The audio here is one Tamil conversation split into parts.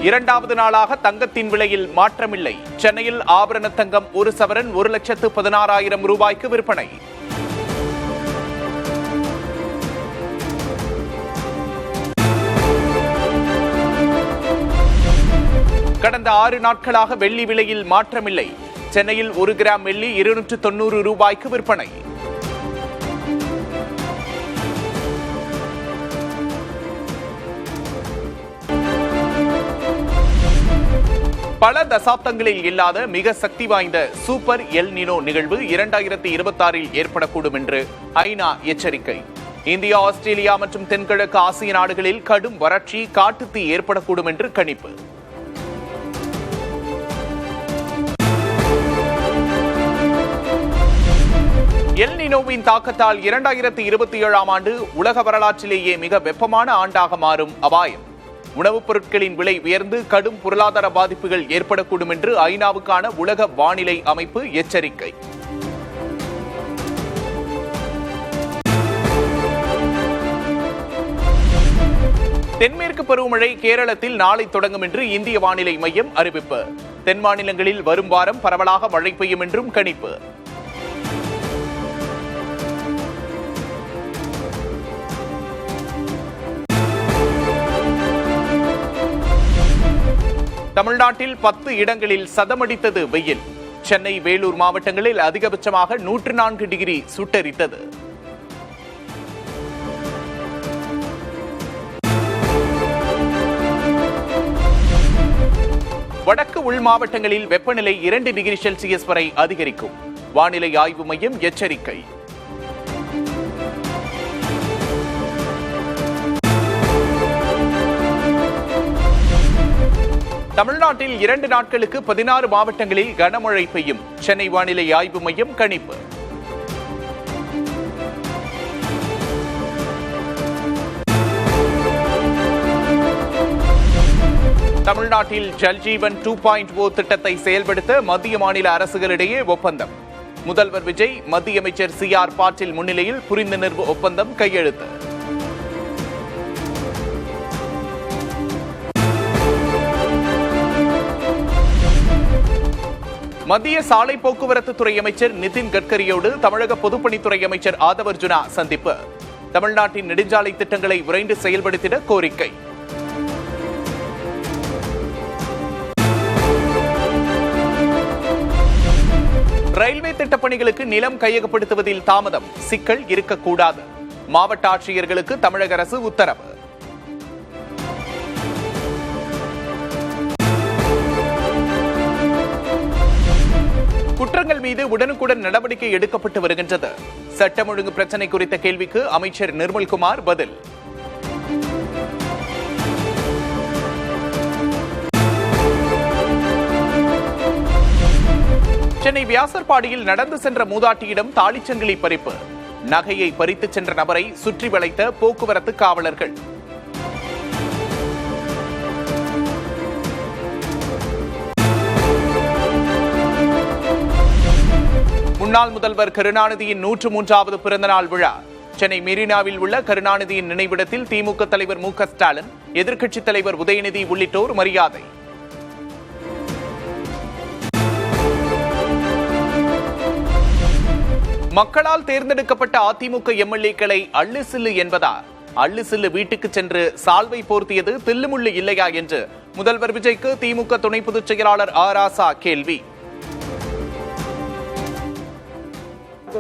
இரண்டாவது நாளாக தங்கத்தின் விலையில் மாற்றமில்லை. சென்னையில் ஆபரண தங்கம் ஒரு சவரன் 1,16,000 ரூபாய்க்கு விற்பனை. கடந்த 6 நாட்களாக வெள்ளி விலையில் மாற்றமில்லை. சென்னையில் 1 கிராம் வெள்ளி 290 ரூபாய்க்கு விற்பனை. பல தசாப்தங்களில் இல்லாத மிக சக்தி வாய்ந்த சூப்பர் எல் நினோ நிகழ்வு 2026இல் ஏற்படக்கூடும் என்று ஐநா எச்சரிக்கை. இந்தியா, ஆஸ்திரேலியா மற்றும் தென்கிழக்கு ஆசிய நாடுகளில் கடும் வறட்சி, காட்டுத்தீ ஏற்படக்கூடும் என்று கணிப்பு. எல் நினோவின் தாக்கத்தால் 2027ஆம் ஆண்டு உலக வரலாற்றிலேயே மிக வெப்பமான ஆண்டாக மாறும் அபாயம். உணவுப் பொருட்களின் விலை உயர்ந்து கடும் பொருளாதார பாதிப்புகள் ஏற்படக்கூடும் என்று ஐநாவுக்கான உலக வானிலை அமைப்பு எச்சரிக்கை. தென்மேற்கு பருவமழை கேரளத்தில் நாளை தொடங்கும் என்று இந்திய வானிலை மையம் அறிவிப்பு. தென் மாநிலங்களில் வரும் வாரம் பரவலாக மழை பெய்யும் என்றும் கணிப்பு. தமிழ்நாட்டில் 10 இடங்களில் சதமடித்தது வெயில். சென்னை, வேலூர் மாவட்டங்களில் அதிகபட்சமாக 104 டிகிரி சுட்டெரித்தது. வடக்கு உள் மாவட்டங்களில் வெப்பநிலை 2 டிகிரி செல்சியஸ் வரை அதிகரிக்கும். வானிலை ஆய்வு மையம் எச்சரிக்கை. தமிழ்நாட்டில் 2 நாட்களுக்கு 16 மாவட்டங்களில் கனமழை பெய்யும். சென்னை வானிலை ஆய்வு மையம் கணிப்பு. தமிழ்நாட்டில் ஜல்ஜீவன் 2.0 திட்டத்தை செயல்படுத்த மத்திய மாநில அரசுகளிடையே ஒப்பந்தம். முதல்வர் விஜய், மத்திய அமைச்சர் CR பாட்டீல் முன்னிலையில் புரிந்துணர்வு ஒப்பந்தம் கையெழுத்து. மத்திய சாலை போக்குவரத்து துறை அமைச்சர் நிதின் கட்கரியோடு தமிழக பொதுப்பணித்துறை அமைச்சர் ஆதவ் அர்ஜுனா சந்திப்பு. தமிழ்நாட்டின் நெடுஞ்சாலை திட்டங்களை விரைந்து செயல்படுத்திட கோரிக்கை. ரயில்வே திட்டப்பணிகளுக்கு நிலம் கையகப்படுத்துவதில் தாமதம், சிக்கல் இருக்கக்கூடாது. மாவட்ட ஆட்சியர்களுக்கு தமிழக அரசு உத்தரவு. குற்றங்கள் மீது உடனுக்குடன் நடவடிக்கை எடுக்கப்பட்டு வருகின்றது. சட்டம் ஒழுங்கு பிரச்சினை குறித்த கேள்விக்கு அமைச்சர் நிர்மல்குமார் பதில். சென்னை வியாசர்பாடியில் நடந்து சென்ற மூதாட்டியிடம் தாலிச்சங்கிலி பறிப்பு. நகையை பறித்து சென்ற நபரை சுற்றி வளைத்த போக்குவரத்து காவலர்கள். முன்னாள் முதல்வர் கருணாநிதியின் 103வது பிறந்தநாள் விழா. சென்னை மெரினாவில் உள்ள கருணாநிதியின் நினைவிடத்தில் திமுக தலைவர் மு க ஸ்டாலின், எதிர்க்கட்சித் தலைவர் உதயநிதி உள்ளிட்டோர் மரியாதை. மக்களால் தேர்ந்தெடுக்கப்பட்ட அதிமுக எம்எல்ஏக்களை அள்ளு சில்லு என்பதா? அள்ளு சில்லு வீட்டுக்கு சென்று சால்வை போர்த்தியது தில்லுமுள்ளு இல்லையா என்று முதல்வர் விஜய்க்கு திமுக துணை பொதுச் செயலாளர் ராசா கேள்வி.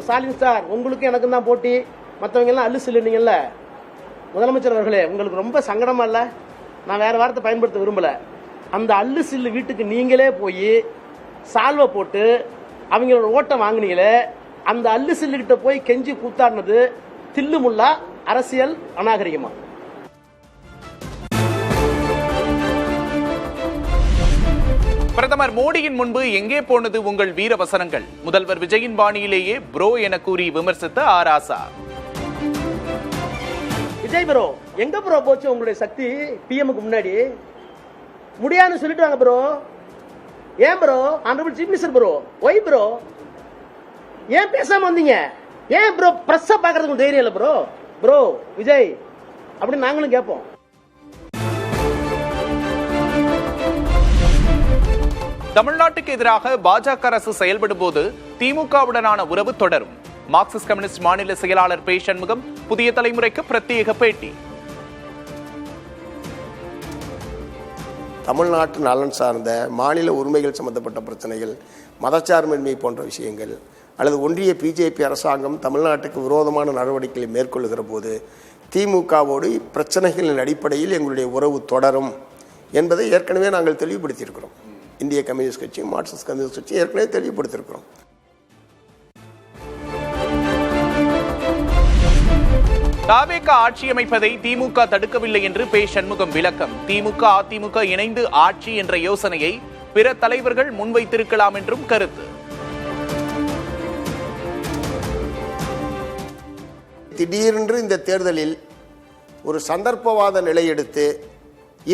ஸ்டாலின் சார், உங்களுக்கு எனக்கு தான் போட்டி, மற்றவங்க எல்லாம் அள்ளு சில்லுனீங்கல்ல. முதலமைச்சர் அவர்களே, உங்களுக்கு ரொம்ப சங்கடமா இல்ல? நான் வேற வார்த்தை பயன்படுத்த விரும்பல. அந்த அள்ளு சில்லு வீட்டுக்கு நீங்களே போய் சால்வை போட்டு அவங்களோட ஓட்டை வாங்கினீங்களே, அந்த அள்ளு சில்லு கிட்ட போய் கெஞ்சி கூத்தாடினது தில்லு முள்ளா, அரசியல் அநாகரிகமா? பிரதமர் மோடியின் முன்பு எங்கே போனது உங்கள் வீர வசனங்கள்? முதல்வர் விஜயின் பாணியிலேயே ப்ரோ என கூறி விமர்சித்த ராசா. விஜய் ப்ரோ, எங்க ப்ரோ போச்சு உங்களுடைய சக்தி? பிஎம்க்கு முன்னாடி முடியாதுன்னு சொல்லிட்டு ப்ரோ. ஏன் bro? Honourable chief minister bro, why bro ஏன் பேசாம வந்தீங்க? ஏன் ப்ரோ பிரஸ் பாக்குறதுக்கு தைரியம் இல்ல ப்ரோ? ப்ரோ விஜய் அப்படின்னு நாங்களும் கேட்போம். தமிழ்நாட்டுக்கு எதிராக பாஜக அரசு செயல்படும் போது திமுகவுடனான உறவு தொடரும். மார்க்சிஸ்ட் கம்யூனிஸ்ட் மாநில செயலாளர் பே. சண்முகம் புதிய தலைமுறைக்கு பிரத்யேக பேட்டி. தமிழ்நாட்டு நலன் சார்ந்த மாநில உரிமைகள் சம்பந்தப்பட்ட பிரச்சனைகள், மதச்சார்பின்மை போன்ற விஷயங்கள் அல்லது ஒன்றிய பிஜேபி அரசாங்கம் தமிழ்நாட்டுக்கு விரோதமான நடவடிக்கைகளை மேற்கொள்ளுகிற போது திமுகவோடு பிரச்சனைகளின் அடிப்படையில் எங்களுடைய உறவு தொடரும் என்பதை ஏற்கனவே நாங்கள் தெளிவுபடுத்தியிருக்கிறோம். இந்திய கம்யூனிஸ்ட் கட்சி, மார்க்சிஸ்ட் கம்யூனிஸ்ட் கட்சி ஏற்கனவே தெளிவுபடுத்தியிருக்கிறோம். தாவேக ஆட்சி அமைப்பதை திமுக தடுக்கவில்லை என்று பே. சண்முகம் விளக்கம். திமுக அதிமுக இணைந்து ஆட்சி என்ற யோசனையை பிற தலைவர்கள் முன்வைத்திருக்கலாம் என்றும் கருத்து. திடீரென்று இந்த தேர்தலில் ஒரு சந்தர்ப்பவாத நிலை எடுத்து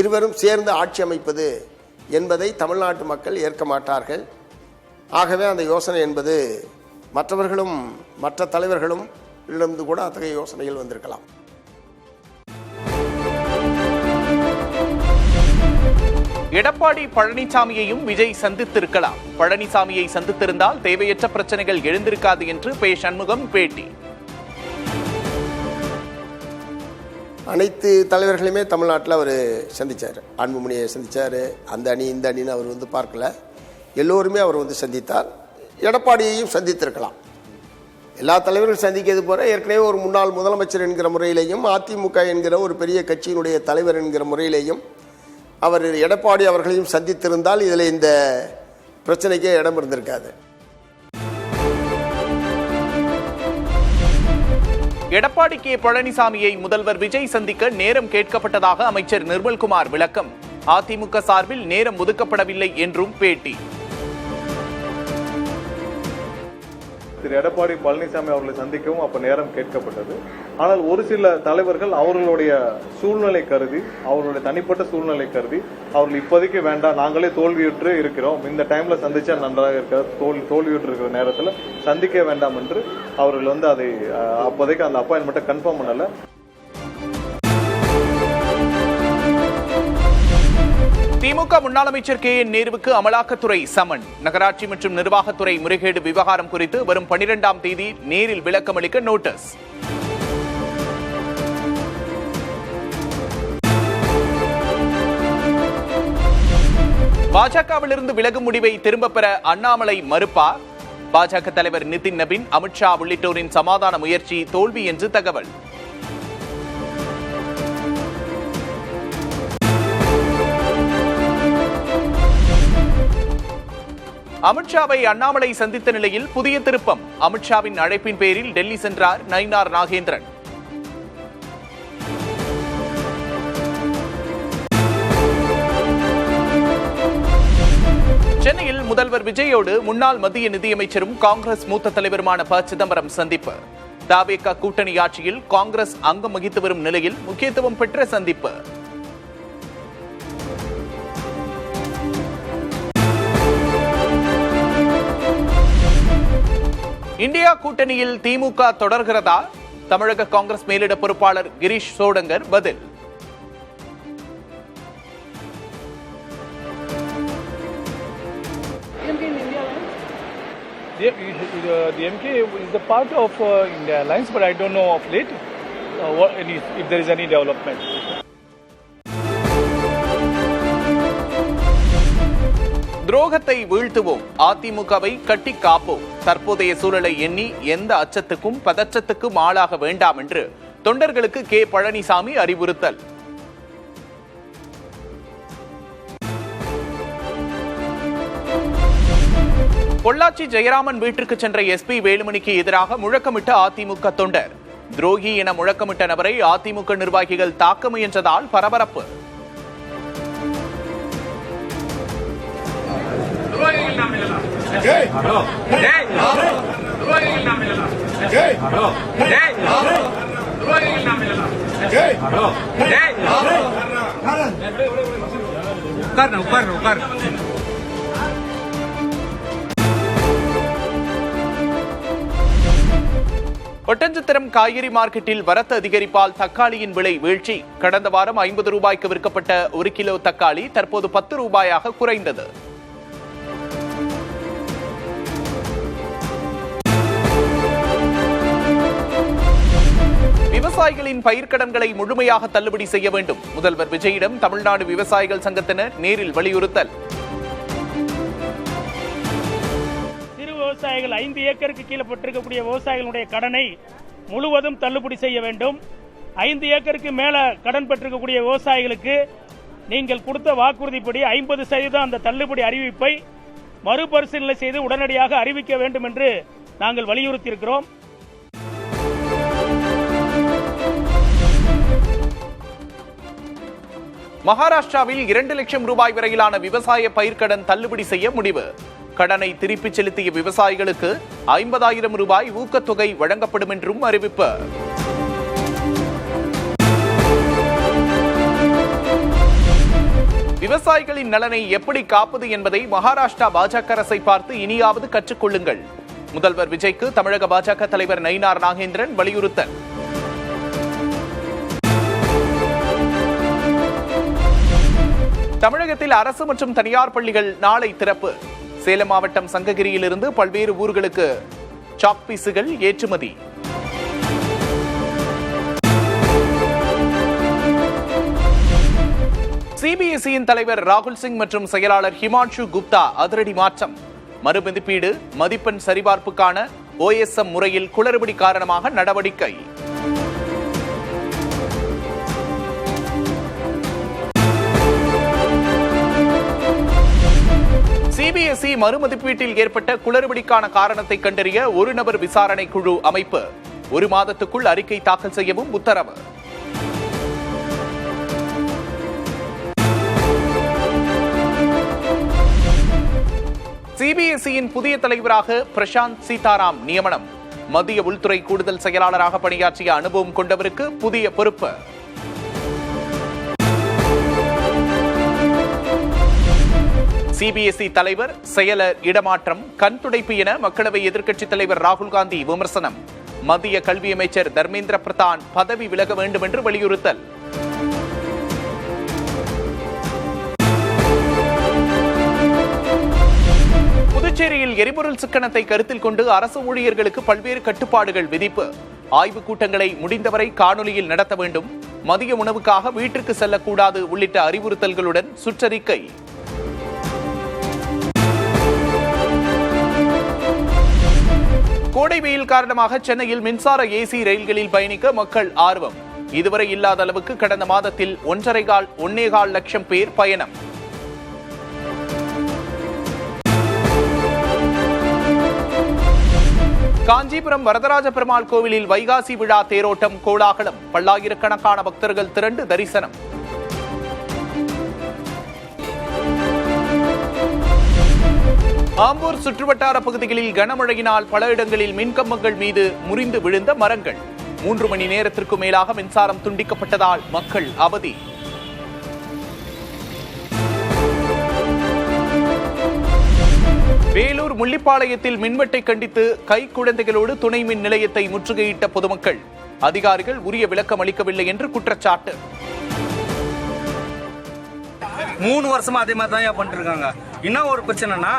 இருவரும் சேர்ந்து ஆட்சி அமைப்பது என்பதை தமிழ்நாட்டு மக்கள் ஏற்க மாட்டார்கள். ஆகவே அந்த யோசனை என்பது மற்றவர்களும் மற்ற தலைவர்களும் இருந்து கூட அத்தகைய யோசனைகள் வந்திருக்கலாம். எடப்பாடி பழனிசாமியையும் விஜய் சந்தித்திருக்கலாம். பழனிசாமியை சந்தித்திருந்தால் தேவையற்ற பிரச்சனைகள் எழுந்திருக்காது என்று பே. சண்முகம் பேட்டி. அனைத்து தலைவர்களையுமே தமிழ்நாட்டில் அவர் சந்தித்தார். அன்புமணியை சந்தித்தார். அந்த அணி இந்த அணின்னு அவர் பார்க்கல. எல்லோருமே அவர் சந்தித்தார். எடப்பாடியையும் சந்தித்திருக்கலாம். எல்லா தலைவர்களும் சந்திக்கிறது போல ஏற்கனவே ஒரு முன்னாள் முதலமைச்சர் என்கிற முறையிலேயும் அதிமுக என்கிற ஒரு பெரிய கட்சியினுடைய தலைவர் என்கிற முறையிலேயும் அவர் எடப்பாடி அவர்களையும் சந்தித்திருந்தால் இதில் இந்த பிரச்சனைக்கே இடம் இருந்திருக்காது. எடப்பாடி கே. பழனிசாமியை முதல்வர் விஜய் சந்திக்க நேரம் கேட்கப்பட்டதாக அமைச்சர் நிர்மல்குமார் விளக்கம். அதிமுக சார்பில் நேரம் ஒதுக்கப்படவில்லை என்றும் பேட்டி. திரு எடப்பாடி பழனிசாமி அவர்களை சந்திக்கவும் அப்ப நேரம் கேட்கப்பட்டது. ஆனால் ஒரு சில தலைவர்கள் அவர்களுடைய சூழ்நிலை கருதி, அவர்களுடைய தனிப்பட்ட சூழ்நிலை கருதி அவர்கள் இப்போதைக்கு வேண்டாம், நாங்களே தோல்வியுற்று இருக்கிறோம், இந்த டைம்ல சந்திச்சா நன்றாக இருக்கிற தோல்வியுற்று இருக்கிற நேரத்தில் சந்திக்க வேண்டாம் என்று அவர்கள் அதை அப்போதைக்கு அந்த அப்பாயின்மெண்ட்டை கன்ஃபார்ம் பண்ணல. திமுக முன்னாள் அமைச்சர் கே. என். நேருவுக்கு அமலாக்கத்துறை சமன். நகராட்சி மற்றும் நிர்வாகத்துறை முறைகேடு விவகாரம் குறித்து வரும் 12ஆம் தேதி நேரில் விளக்கம் அளிக்க நோட்டீஸ். பாஜகவிலிருந்து விலகும் முடிவை திரும்பப் பெற அண்ணாமலை மறுப்பார். பாஜக தலைவர் நிதின் நபீன், அமித்ஷா உள்ளிட்டோரின் சமாதான முயற்சி தோல்வி என்று தகவல். அமித்ஷாவை அண்ணாமலை சந்தித்த நிலையில் புதிய திருப்பம். அமித்ஷாவின் அழைப்பின் பேரில் டெல்லி சென்றார் நயினார் நாகேந்திரன். சென்னையில் முதல்வர் விஜயோடு முன்னாள் மத்திய நிதியமைச்சரும் காங்கிரஸ் மூத்த தலைவருமான ப. சிதம்பரம் சந்திப்பு. தாவேகா கூட்டணி ஆட்சியில் காங்கிரஸ் அங்கம் வகித்து வரும் நிலையில் முக்கியத்துவம் பெற்ற சந்திப்பு. இந்தியா கூட்டணியில் திமுக தொடர்கிறதா? தமிழக காங்கிரஸ் மேலிட பொறுப்பாளர் கிரீஷ் சோடங்கர் பதில். The MK is a part of India Alliance, but I don't know of late if there is any development. துரோகத்தை வீழ்த்துவோம், அதிமுகவை கட்டி காப்போம். தற்போதைய சூழலை எண்ணி எந்த அச்சத்துக்கும் பதற்றத்துக்கும் ஆளாக வேண்டாம் என்று தொண்டர்களுக்கு கே. பழனிசாமி அறிவுறுத்தல். பொள்ளாச்சி ஜெயராமன் வீட்டிற்கு சென்ற எஸ்பி வேலுமணிக்கு எதிராக முழக்கமிட்ட அதிமுக தொண்டர். துரோகி என முழக்கமிட்ட நபரை அதிமுக நிர்வாகிகள் தாக்க முயன்றதால் பரபரப்பு. ஒட்டஞ்சத்திரம் காய்கறி மார்க்கெட்டில் வரத்து அதிகரிப்பால் தக்காளியின் விலை வீழ்ச்சி. கடந்த வாரம் 50 ரூபாய்க்கு விற்கப்பட்ட 1 கிலோ தக்காளி தற்போது 10 ரூபாயாக குறைந்தது. விவசாயிகளின் பயிர்க்கடன்களை முழுமையாக தள்ளுபடி செய்ய வேண்டும். முதல்வர் விஜயிடம் தமிழ்நாடு விவசாயிகள் சங்கத்தினர் நேரில் வலியுறுத்தல். சிறு விவசாயிகள் 5 ஏக்கருக்கு கீழே பெற்றிருக்கக்கூடிய விவசாயிகளுடைய கடனை முழுவதும் தள்ளுபடி செய்ய வேண்டும். 5 ஏக்கருக்கு மேல கடன் பெற்றிருக்கக்கூடிய விவசாயிகளுக்கு நீங்கள் கொடுத்த வாக்குறுதிப்படி 50% அந்த தள்ளுபடி அறிவிப்பை மறுபரிசீலனை செய்து உடனடியாக அறிவிக்க வேண்டும் என்று நாங்கள் வலியுறுத்தியிருக்கிறோம். மகாராஷ்டிராவில் 2 லட்சம் ரூபாய் வரையிலான விவசாய பயிர்க்கடன் தள்ளுபடி செய்ய முடிவு. கடனை திருப்பிச் செலுத்திய விவசாயிகளுக்கு 50,000 ரூபாய் ஊக்கத்தொகை வழங்கப்படும் என்றும் அறிவிப்பு. விவசாயிகளின் நலனை எப்படி காப்பது என்பதை மகாராஷ்டிரா பாஜக அரசை பார்த்து இனியாவது கற்றுக்கொள்ளுங்கள். முதல்வர் விஜய்க்கு தமிழக பாஜக தலைவர் நயினார் நாகேந்திரன் வலியுறுத்தல். தமிழகத்தில் அரசு மற்றும் தனியார் பள்ளிகள் நாளை திறப்பு. சேலம் மாவட்டம் சங்ககிரியிலிருந்து பல்வேறு ஊர்களுக்கு சாக் பீசுகள் ஏற்றுமதி. சிபிஎஸ்இயின் தலைவர் ராகுல் சிங் மற்றும் செயலாளர் ஹிமான்ஷு குப்தா அதிரடி மாற்றம். மறுமதிப்பீடு மதிப்பெண் சரிபார்ப்புக்கான OSM முறையில் குளறுபடி காரணமாக நடவடிக்கை. சிபிஎஸ்இ மறுமதிப்பீட்டில் ஏற்பட்ட குளறுபடிக்கான காரணத்தை கண்டறிய ஒரு நபர் விசாரணை குழு அமைப்பு. 1 மாதத்துக்குள் அறிக்கை தாக்கல் செய்யவும் உத்தரவு. சிபிஎஸ்இயின் புதிய தலைவராக பிரசாந்த் சீதாராம் நியமனம். மத்திய உள்துறை கூடுதல் செயலாளராக பணியாற்றிய அனுபவம் கொண்டவருக்கு புதிய பொறுப்பு. சிபிஎஸ்இ தலைவர் செயலர் இடமாற்றம் கண் துடைப்பு என மக்களவை எதிர்க்கட்சித் தலைவர் ராகுல் காந்தி விமர்சனம். மத்திய கல்வி அமைச்சர் தர்மேந்திர பிரதான் பதவி விலக வேண்டும் என்று வலியுறுத்தல். புதுச்சேரியில் எரிபொருள் சிக்கனத்தை கருத்தில் கொண்டு அரசு ஊழியர்களுக்கு பல்வேறு கட்டுப்பாடுகள் விதிப்பு. ஆய்வுக் கூட்டங்களை முடிந்தவரை காணொலியில் நடத்த வேண்டும். மதிய உணவுக்காக வீட்டிற்கு செல்லக்கூடாது உள்ளிட்ட அறிவுறுத்தல்களுடன் சுற்றறிக்கை. கோடை வெயில் காரணமாக சென்னையில் மின்சார AC ரயில்களில் பயணிக்க மக்கள் ஆர்வம். இதுவரை இல்லாத அளவுக்கு கடந்த மாதத்தில் 1.25 லட்சம் பேர் பயணம். காஞ்சிபுரம் வரதராஜ பெருமாள் கோவிலில் வைகாசி விழா தேரோட்டம் கோலாகலம். பல்லாயிரக்கணக்கான பக்தர்கள் திரண்டு தரிசனம். ஆம்பூர் சுற்றுவட்டார பகுதிகளில் கனமழையினால் பல இடங்களில் மின்கம்பங்கள் மீது முறிந்து விழுந்த மரங்கள். 3 மணி நேரத்திற்கு மேலாக மின்சாரம் துண்டிக்கப்பட்டதால் மக்கள் அவதி. வேலூர் முள்ளிப்பாளையத்தில் மின்வெட்டை கண்டித்து கைக்குழந்தைகளோடு துணை மின் நிலையத்தை முற்றுகையிட்ட பொதுமக்கள். அதிகாரிகள் உரிய விளக்கம் அளிக்கவில்லை என்று குற்றச்சாட்டு. 3 வருஷமா அதே மாதிரி தான் பண்ணிட்டு இருக்காங்க. இன்னும் ஒரு பிரச்சனைனா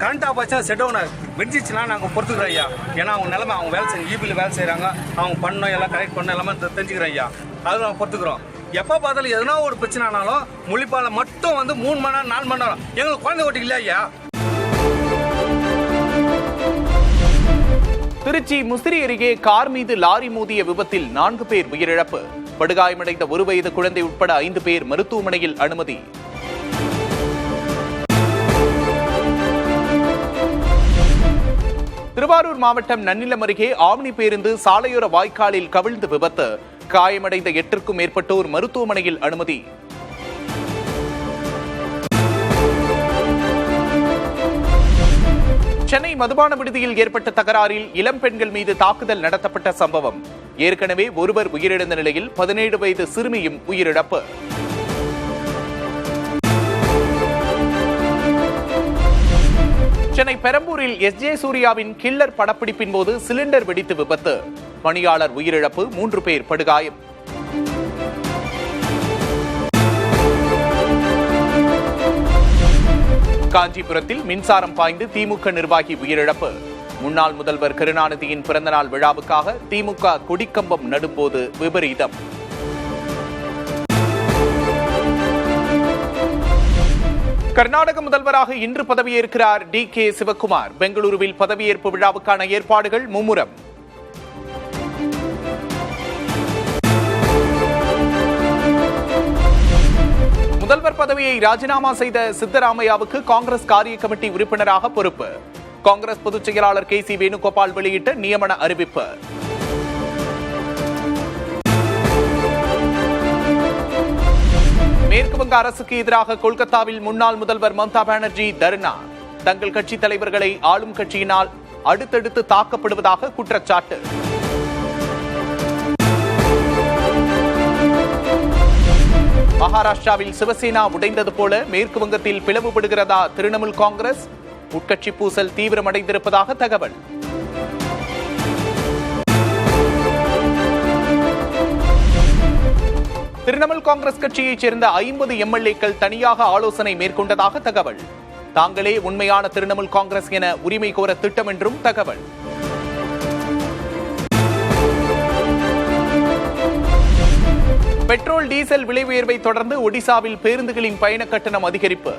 கரண்ட் ஆஃப் ஆச்சா செட் டவுன் வெடிச்சிச்சுன்னா நாங்கள் பொறுத்துக்கிறோம் ஐயா. ஏன்னா அவங்க நிலைமை அவங்க வேலை செய்ய ஈபியில் வேலை செய்கிறாங்க. அவங்க பண்ணோம் எல்லாம் கரெக்ட் பண்ண எல்லாமே தெரிஞ்சுக்கிறோம் ஐயா. அது நாங்கள் பொறுத்துக்கிறோம். எப்போ பார்த்தாலும் எதனா ஒரு பிரச்சனை ஆனாலும் முள்ளிப்பாலம் மட்டும் 3 மணி நேரம் 4 மணி நேரம் எங்களுக்கு குழந்தை ஓட்டிக்கு இல்லையா ஐயா. திருச்சி முசிறி அருகே கார் மீது லாரி மோதிய விபத்தில் 4 பேர் உயிரிழப்பு. படுகாயமடைந்த 1 வயது குழந்தை உட்பட 5 பேர் மருத்துவமனையில் அனுமதி. திருவாரூர் மாவட்டம் நன்னிலம் அருகே ஆம்னி பேருந்து சாலையோர வாய்க்காலில் கவிழ்ந்து விபத்து. காயமடைந்த 8க்கும் மேற்பட்டோர் மருத்துவமனையில் அனுமதி. சென்னை மதுபான விடுதியில் ஏற்பட்ட தகராறில் இளம் பெண்கள் மீது தாக்குதல் நடத்தப்பட்ட சம்பவம். ஏற்கனவே ஒருவர் உயிரிழந்த நிலையில் 17 வயது சிறுமியும் உயிரிழப்பு. சென்னை பெரம்பூரில் SJ சூர்யாவின் கில்லர் படப்பிடிப்பின் போது சிலிண்டர் வெடித்து விபத்து. பணியாளர் உயிரிழப்பு, 3 பேர் படுகாயம். காஞ்சிபுரத்தில் மின்சாரம் பாய்ந்து திமுக நிர்வாகி உயிரிழப்பு. முன்னாள் முதல்வர் கருணாநிதியின் பிறந்தநாள் விழாவுக்காக திமுக கொடிக்கம்பம் நடும்போது விபரீதம். கர்நாடக முதல்வராக இன்று பதவியேற்கிறார் DK சிவக்குமார். பெங்களூருவில் பதவியேற்பு விழாவுக்கான ஏற்பாடுகள் மும்முரம். முதல்வர் பதவியை ராஜினாமா செய்த சித்தராமையாவுக்கு காங்கிரஸ் காரிய கமிட்டி உறுப்பினராக பொறுப்பு. காங்கிரஸ் பொதுச் செயலாளர் KC வேணுகோபால் வெளியிட்ட நியமன அறிவிப்பு. மேற்கு வங்க அரசுக்கு எதிராக கொல்கத்தாவில் முன்னாள் முதல்வர் மம்தா பானர்ஜி தர்ணா. தங்கள் கட்சி தலைவர்களை ஆளும் கட்சியினால் அடுத்தடுத்து தாக்கப்படுவதாக குற்றச்சாட்டு. மகாராஷ்டிராவில் சிவசேனா உடைந்தது போல மேற்கு வங்கத்தில் பிளவுபடுகிறதா திரிணாமுல் காங்கிரஸ்? உட்கட்சி பூசல் தீவிரமடைந்திருப்பதாக தகவல். திரிணாமுல் காங்கிரஸ் கட்சியைச் சேர்ந்த 50 MLA-க்கள் தனியாக ஆலோசனை மேற்கொண்டதாக தகவல். தாங்களே உண்மையான திரிணாமுல் காங்கிரஸ் என உரிமை கோர திட்டம் என்றும் தகவல். பெட்ரோல் டீசல் விலை உயர்வை தொடர்ந்து ஒடிசாவில் பேருந்துகளின் பயண கட்டணம் அதிகரிப்பு.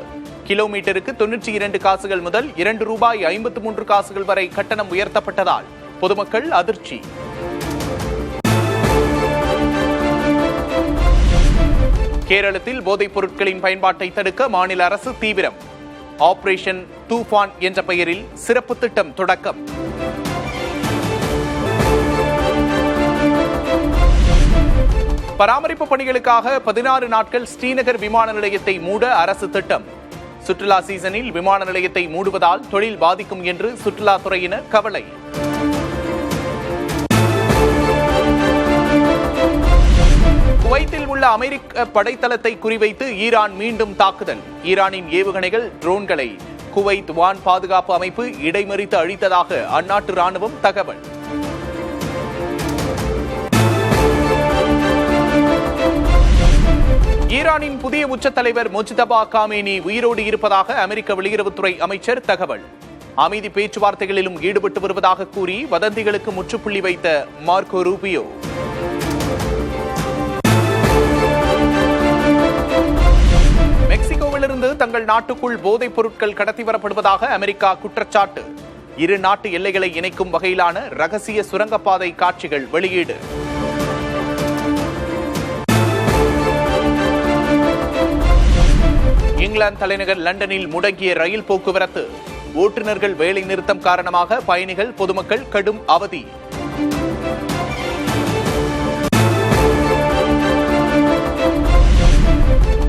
கிலோமீட்டருக்கு 92 காசுகள் முதல் ₹2.53 வரை கட்டணம் உயர்த்தப்பட்டதால் பொதுமக்கள் அதிர்ச்சி. கேரளத்தில் போதைப் பொருட்களின் பயன்பாட்டை தடுக்க மாநில அரசு தீவிரம். ஆபரேஷன் தூஃபான் என்ற பெயரில் சிறப்பு திட்டம் தொடக்கம். பராமரிப்பு பணிகளுக்காக 16 நாட்கள் ஸ்ரீநகர் விமான நிலையத்தை மூட அரசு திட்டம். சுற்றுலா சீசனில் விமான நிலையத்தை மூடுவதால் தொழில் பாதிக்கும் என்று சுற்றுலாத்துறையினர் கவலை. குவைத்தில் உள்ள அமெரிக்க படைத்தளத்தை குறிவைத்து ஈரான் மீண்டும் தாக்குதல். ஈரானின் ஏவுகணைகள், ட்ரோன்களை குவைத் வான் பாதுகாப்பு அமைப்பு இடைமறித்து அழித்ததாக அந்நாட்டு ராணுவம் தகவல். ஈரானின் புதிய உச்ச தலைவர் முஜ்தபா காமேனி உயிரோடு இருப்பதாக அமெரிக்க வெளியுறவுத்துறை அமைச்சர் தகவல். அமைதி பேச்சுவார்த்தைகளிலும் ஈடுபட்டு வருவதாக கூறி வதந்திகளுக்கு முற்றுப்புள்ளி வைத்த மார்க்கோ ரூபியோ. மெக்சிகோவிலிருந்து தங்கள் நாட்டுக்குள் போதைப் பொருட்கள் கடத்தி வரப்படுவதாக அமெரிக்கா குற்றச்சாட்டு. இரு நாட்டு எல்லைகளை இணைக்கும் வகையிலான ரகசிய சுரங்கப்பாதை காட்சிகள் வெளியீடு. இங்கிலாந்து தலைநகர் லண்டனில் முடங்கிய ரயில் போக்குவரத்து. ஓட்டுநர்கள் வேலை நிறுத்தம் காரணமாக பயணிகள், பொதுமக்கள் கடும் அவதி.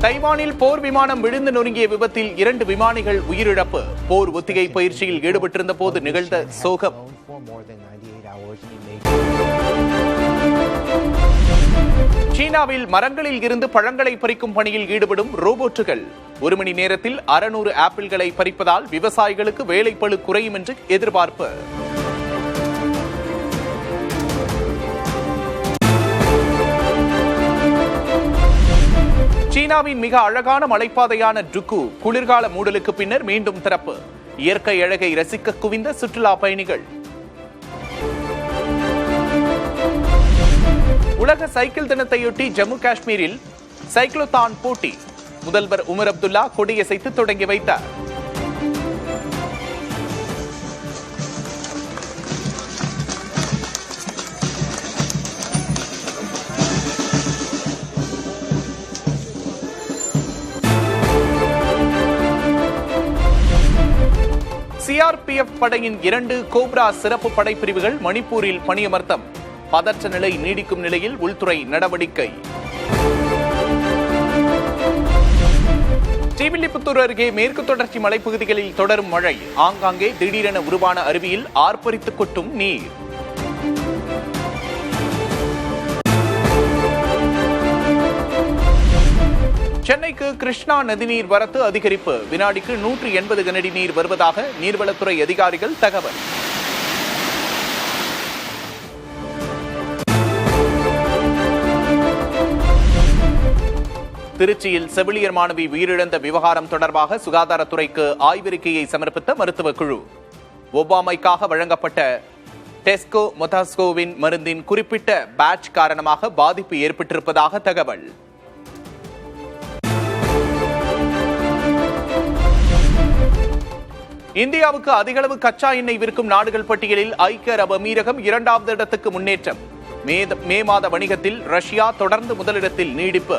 தைவானில் போர் விமானம் விழுந்து நொறுங்கிய விபத்தில் 2 விமானிகள் உயிரிழப்பு. போர் ஒத்திகை பயிற்சியில் ஈடுபட்டிருந்த போது நிகழ்ந்த சோகம். சீனாவில் மரங்களில் இருந்து பழங்களை பறிக்கும் பணியில் ஈடுபடும் ரோபோட்டுகள் 1 மணி நேரத்தில் 600 ஆப்பிள்களை பறிப்பதால் விவசாயிகளுக்கு வேலைப்பளு குறையும் என்று எதிர்பார்ப்பு. சீனாவின் மிக அழகான மலைப்பாதையான டுக்கு குளிர்கால மூடலுக்கு பின்னர் மீண்டும் திறப்பு. இயற்கை அழகை ரசிக்க குவிந்த சுற்றுலா பயணிகள். உலக சைக்கிள் தினத்தையொட்டி ஜம்மு காஷ்மீரில் சைக்ளோதான் போட்டி. முதல்வர் உமர் அப்துல்லா கொடியசைத்து தொடங்கி வைத்தார். CRPF படையின் 2 கோப்ரா சிறப்பு படைப்பிரிவுகள் மணிப்பூரில் பணியமர்த்தம். பதற்ற நிலை நீடிக்கும் நிலையில் உள்துறை நடவடிக்கை. ஸ்ரீவில்லிபுத்தூர் அருகே மேற்கு தொடர்ச்சி மலைப்பகுதிகளில் தொடரும் மழை. ஆங்காங்கே திடீரென உருவான அருவியில் ஆர்ப்பரித்து கொட்டும் நீர். சென்னைக்கு கிருஷ்ணா நதிநீர் வரத்து அதிகரிப்பு. வினாடிக்கு 180 கனஅடி நீர் வருவதாக நீர்வளத்துறை அதிகாரிகள் தகவல். திருச்சியில் செவிலியர் மாணவி உயிரிழந்த விவகாரம் தொடர்பாக சுகாதாரத்துறைக்கு ஆய்வறிக்கையை சமர்ப்பித்த மருத்துவக் குழு. ஒபாமைக்காக வழங்கப்பட்ட டெஸ்கோ மொதாஸ்கோவின் மருந்தின் குறிப்பிட்ட பேட்ச் காரணமாக பாதிப்பு ஏற்பட்டிருப்பதாக தகவல். இந்தியாவுக்கு அதிகளவு கச்சா எண்ணெய் விற்கும் நாடுகள் பட்டியலில் ஐக்கிய அரபு அமீரகம் 2வது இடத்துக்கு முன்னேற்றம். மே மாத வணிகத்தில் ரஷ்யா தொடர்ந்து முதலிடத்தில் நீடிப்பு.